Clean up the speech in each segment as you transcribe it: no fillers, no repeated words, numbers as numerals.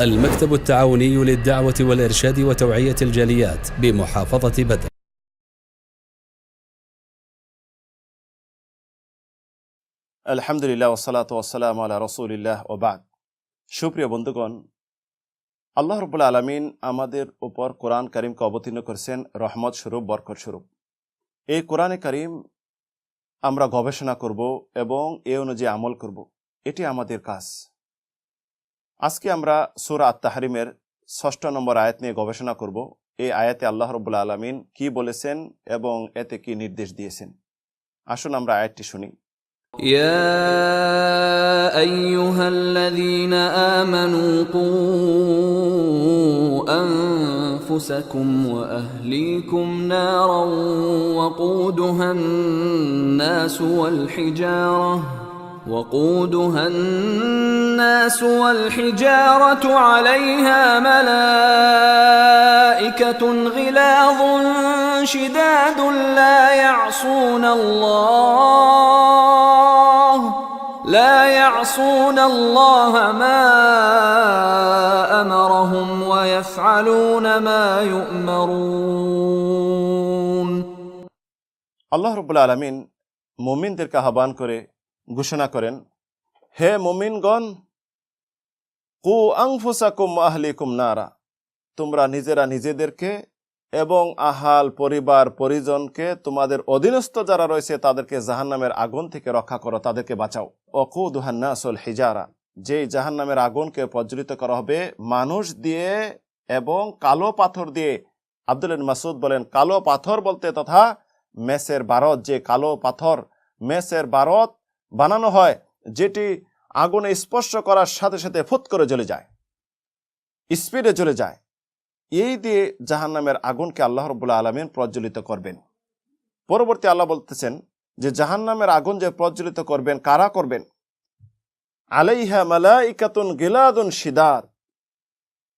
المكتب التعاوني للدعوة والإرشاد وتوعية الجاليات بمحافظة بدر। আলহামদুলিল্লাহ ওয়াসসালাতু ওয়াসসালামু আলা রাসূলিল্লাহ ওয়া বা'দ। সুপ্রিয় বন্ধুগণ, আল্লাহ রাব্বুল আলামিন আমাদের উপর কোরআন কারীমকে অবতীর্ণ করেছেন রহমত স্বরূপ, বরকত স্বরূপ। এই কোরআনে কারীম আমরা গবেষণা করব এবং এ অনুযায়ী আমল করব, এটি আমাদের কাজ। আজকে আমরা সূরা আত-তাহরিমের ৬ষ্ঠ নম্বর আয়াত নিয়ে গবেষণা করব। এই আয়াতে আল্লাহ রাব্বুল আলামিন কি বলেছেন এবং এতে কি নির্দেশ দিয়েছেন। আসুন আমরা আয়াতটি শুনি। يا أيها الذين آمنوا قوا أنفسكم وأهليكم نارا وقودها الناس والحجارة عليها ملائكة غلاظ شداد لا يعصون الله ما أمرهم ويفعلون ما يؤمرون। আল্লাহ রাব্বুল আলামিন মুমিনদেরকে আহ্বান করে ঘোষণা করেন, হে মুমিনগণ, কু আনফুসাকুম ওয়া আহলিকুম নারা, তোমরা নিজেরা নিজেদেরকে এবং আহাল পরিবার পরিজনকে, তোমাদের অধীনস্থ যারা রয়েছে তাদেরকে জাহান্নামের আগুন থেকে রক্ষা করো, তাদেরকে বাঁচাও। ওয়াকুদুহান নাস ওয়াল হিজারা, যেই জাহান্নামের আগুনকে প্রজ্বলিত করা হবে মানুষ দিয়ে এবং কালো পাথর দিয়ে। আব্দুল্লাহ ইবনে মাসউদ বলেন, কালো পাথর বলতে তথা মেসের বারত, যে কালো পাথর মেসের বারত বানানো হয়, যেটি আগুনে স্পর্শ করার সাথে সাথে ফুট করে জ্বলে যায়, স্পিডে জ্বলে যায়। এই দিয়ে জাহান্নামের আগুনকে আল্লাহ রাব্বুল আলামিন প্রজ্বলিত করবেন। পরবর্তী আল্লাহ বলতেছেন যে জাহান্নামের আগুন যে প্রজ্বলিত করবেন, কারা করবেন? আলাইহা মালাইকাতুন গিলাদুন শিদাদ,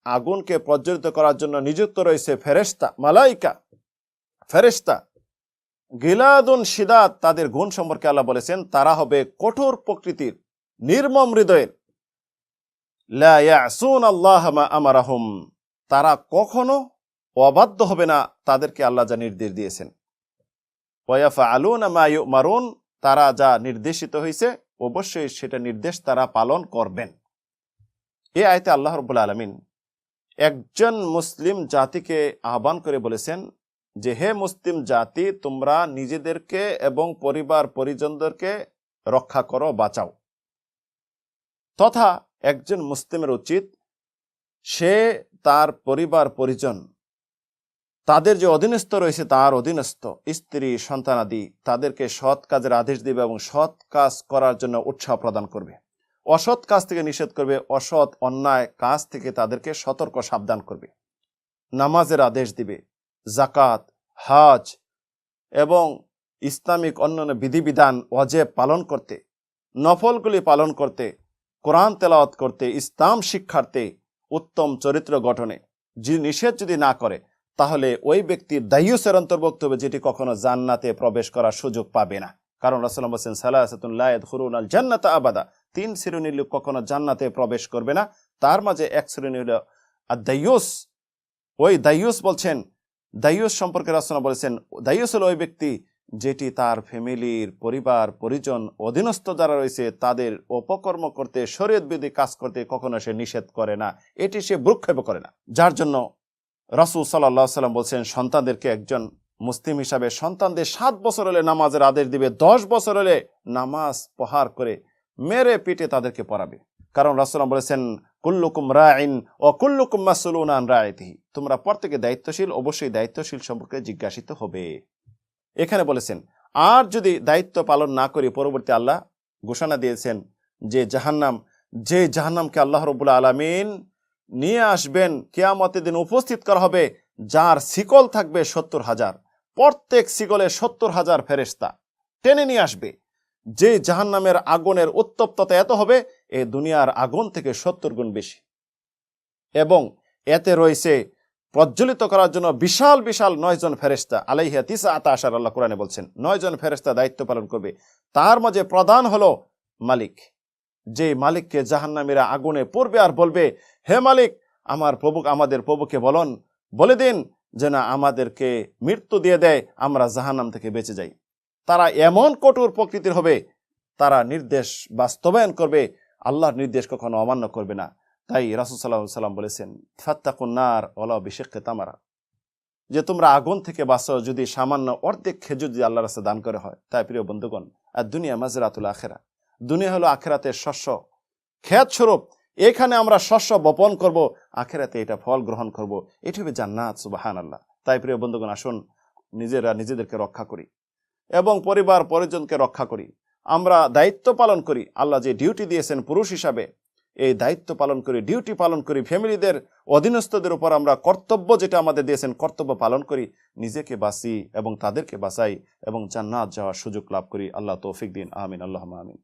আগুনকে প্রজ্বলিত করার জন্য নিযুক্ত রয়েছে ফেরেশতা, মালাইকা ফেরেশতা। গিলাদুন শিদাদ, তাদের গুণ সম্পর্কে আল্লাহ বলেছেন তারা হবে কঠোর প্রকৃতির, নির্মম হৃদয়ের। লা ইয়াসুন আল্লাহ মা আমারাহুম, তারা কখনো অবাধ্য হবে না, তাদেরকে আল্লাহ যা নির্দেশ দিয়েছেন। ওয়া ইয়াফআলুনা মা ইউমারুন, তারা যা নির্দেশিত হয়েছে অবশ্যই সেটা নির্দেশ তারা পালন করবেন। এই আয়াতে আল্লাহ রাব্বুল আলামিন একজন মুসলিম জাতিকে আহ্বান করে বলেছেন যে, হে মুসলিম জাতি, তোমরা নিজেদেরকে এবং পরিবার পরিজনদেরকে রক্ষা করো, বাঁচাও। তথা একজন মুসলিমের উচিত সে তার পরিবার পরিজন, তাদের যে অধীনস্থ রয়েছে, তার অধীনস্থ স্ত্রী সন্তানাদি, তাদেরকে সৎ কাজের আদেশ দিবে এবং সৎ কাজ করার জন্য উৎসাহ প্রদান করবে, অসৎ কাজ থেকে নিষেধ করবে, অসৎ অন্যায় কাজ থেকে তাদেরকে সতর্ক সাবধান করবে, নামাজের আদেশ দিবে, জাকাত, হজ এবং ইসলামিক অন্যান্য বিধিবিধান ওয়াজিব পালন করতে, নফলগুলি পালন করতে, কোরআন তেলাওয়াত করতে, ইসলাম শিক্ষার্থে, উত্তম চরিত্র গঠনে। যে নিষেধ যদি না করে তাহলে ওই ব্যক্তির দায়ুসের অন্তর্ভুক্ত হবে, যেটি কখনো জান্নাতে প্রবেশ করার সুযোগ পাবে না। কারণ রাসূলুল্লাহ বলেছেন, সালাসাতুন লা ইয়াদখুলুনাল জান্নাতা আবাদা, 3 শ্রেণীর লোক কখনো জান্নাতে প্রবেশ করবে না। তার মাঝে এক শ্রেণী হলো আদ-দায়ুস। ওই দায়ুস বলছেন, দায়ুস সম্পর্কে রাসূলুল্লাহ বলেছেন, দায়ুস হলো ওই ব্যক্তি যেটি তার ফ্যামিলির পরিবার পরিজন অধীনস্থ যারা রয়েছে তাদের অপকর্ম করতে, শরীয়ত বিধি কাজ করতে কখনো সে নিষেধ করে না, এটি সে ভ্রুক্ষেপ করে না। যার জন্য রাসূল সাল্লাল্লাহু আলাইহি সাল্লাম বলছেন, সন্তানদেরকে একজন মুসলিম হিসাবে সন্তানদের 7 বছর হলে নামাজের আদেশ দিবে, 10 বছর হলে নামাজ প্রহার করে মেরে পিটে তাদেরকে পড়াবে। কারণ রাসূলুল্লাহ বলেছেন, কুল্লুকুম রাইন ওয়া কুল্লুকুম মাসউলুন আন রাইতিহি, তোমরা প্রত্যেকে দায়িত্বশীল, অবশ্যই দায়িত্বশীল সম্পর্কে জিজ্ঞাসিত হবে। এখানে বলেছেন, আর যদি দায়িত্ব পালন না করি, পরবর্তী আল্লাহ ঘোষণা দিয়েছেন যে জাহান্নাম, যে জাহান্নামকে আল্লাহ রাব্বুল আলামিন নিয়ে আসবেন, কিয়ামতের দিন উপস্থিত করা হবে, যার শিকল থাকবে 70,000, প্রত্যেক শিকলে 70,000 ফেরেশতা টেনে নিয়ে আসবে। যে জাহান্নামের আগুনের উত্তপ্ততা এত হবে, এই দুনিয়ার আগুন থেকে 70 গুণ বেশি, এবং এতে রয়েছে প্রজ্বলিত করার জন্য বিশাল বিশাল 9 জন ফেরেশতা, আলাইহা 19 আল্লাহ কোরআনে বলছেন 9 জন ফেরেশতা দায়িত্ব পালন করবে। তার মাঝে প্রধান হলো মালিক, যে মালিককে জাহান্নামীরা আগুনে পড়বে আর বলবে, হে মালিক, আমাদের প্রভুকে বলে দিন যেন আমাদেরকে মৃত্যু দিয়ে দেয়, আমরা জাহান্নাম থেকে বেঁচে যাই। তারা এমন কঠোর প্রকৃতির হবে, তারা নির্দেশ বাস্তবায়ন করবে, আল্লাহর নির্দেশ কখনো অমান্য করবে না। তাই রাসূল সাল্লাল্লাহু আলাইহি ওয়াসাল্লাম বলেছেন, ফাত্তাকুন নার ওয়ালাউ বিশিক্কি তামারা, যে তোমরা আগুন থেকে বাঁচো যদি সামান্য অর্ধেক খেজুর যদি আল্লাহর রাস্তায় দান করে হয়। তাই প্রিয় বন্ধুগণ, আর দুনিয়া মাজরাতুল আখিরা, দুনিয়া হলো আখিরাতের শস্য ক্ষেত স্বরূপ। এখানে আমরা শস্য বপন করব, আখিরাতে এটা ফল গ্রহণ করব। এটি হবে জান্নাত। সুবহানাল্লাহ। তাই প্রিয় বন্ধুগণ, আসুন নিজেদেরকে রক্ষা করি এবং পরিবার পরিজনকে রক্ষা করি। আমরা দায়িত্ব পালন করি, আল্লাহ যে ডিউটি দিয়েছেন পুরুষ হিসাবে, এই দায়িত্ব পালন করি, ডিউটি পালন করি। ফ্যামিলিদের অধীনস্থদের উপর আমরা কর্তব্য যেটা আমাদের দিয়েছেন কর্তব্য পালন করি, নিজেকে বাঁচি এবং তাদেরকে বাঁচাই এবং জান্নাত যাওয়ার সুযোগ লাভ করি। আল্লাহ তৌফিক দিন। আমিন, আল্লাহুম্মা আমিন।